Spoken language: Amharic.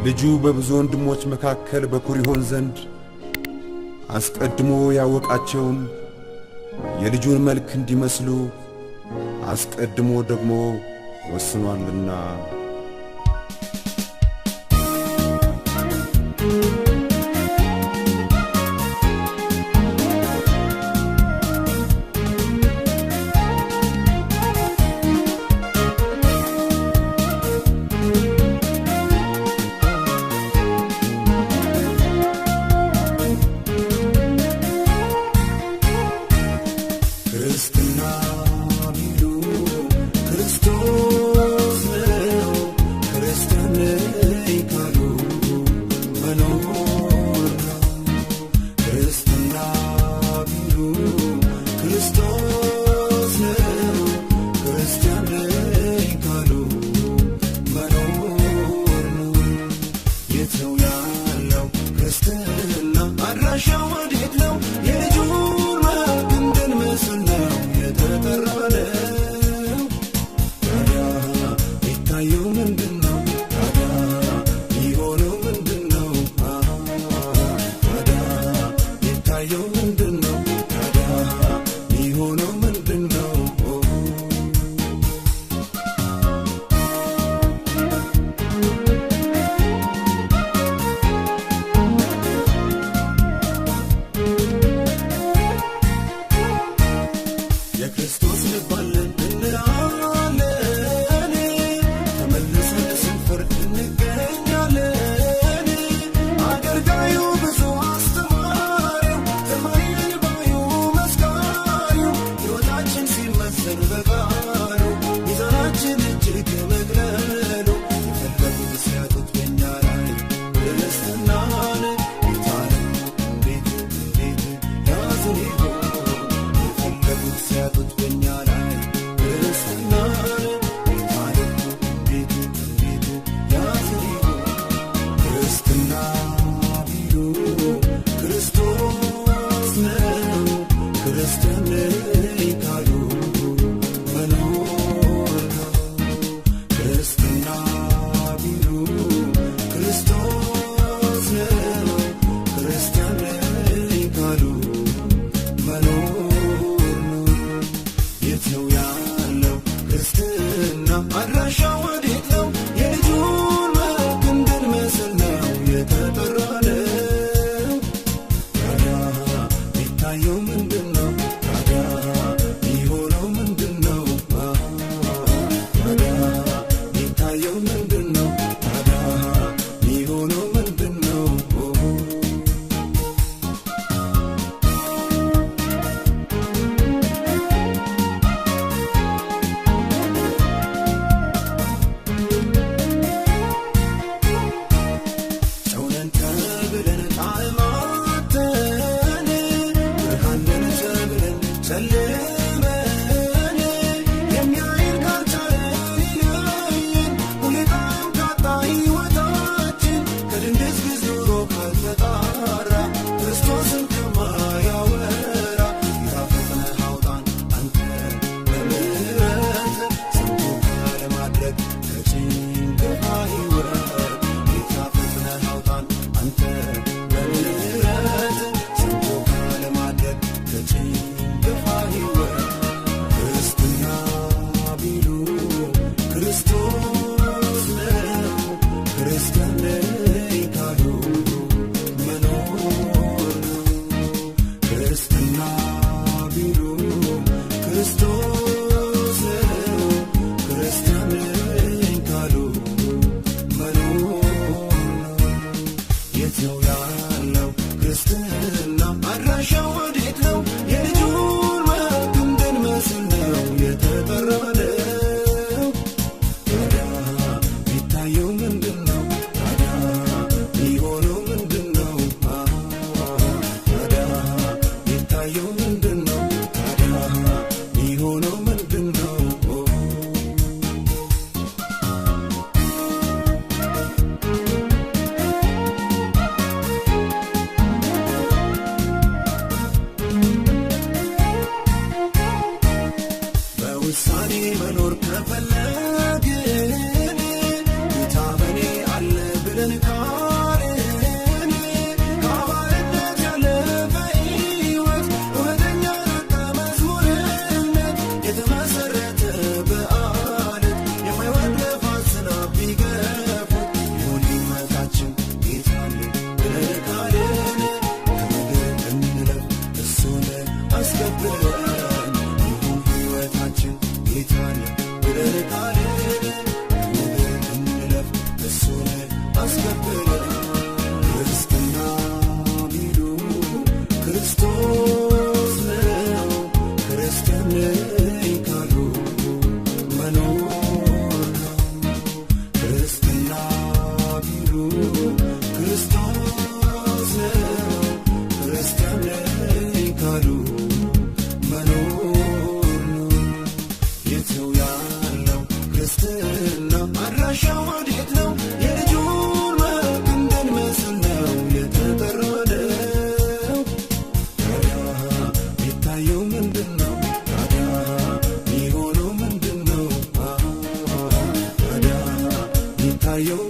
ልጁ በብዙ ወንድሞች መካከል በኩር ይሆን ዘንድ አስቀድሞ ያወቃቸውን የልጁን መልክ እንዲመስሉ አስቀድሞ ደግሞ ወስኗልና። በውሳኔ መኖር ከፈለግን ጌታ በኔ አለ ብለን ካልን ከባርነት ያለፈ ሕይወት እውነተኛ ደቀ መዝሙርነት የተመሰረተ በዓለት የማይወርድ ነፋስ ዝናብ ቢገፉት ይሁን ሕይወታችን ጌታ አለ ብለን ካልን ከምድር እንለፍ እሱን አስከብረን ይሁን ሕይወታችን ጌታ አለ ብለን ካልን ከምድር እንለፍ እሱን አስከብረን ክርስትና ቢሉ ክርስቶስ ነው ክርስቲያን ነኝ ካሉ መኖር ነው ክርስትና ቢሉ ክርስቶስ ነው ክርስቲያን ነኝ ካሉ መኖር ነው የትው ያለው ክርስትና አድራሻው ወዴት ነው የልጁን መልክ እንድንመስል ነው የተጠራነው ታዲያ የሚታየው ምንድነው ታዲያ የሚሆነው ምንድነው ታዲያ የሚታየው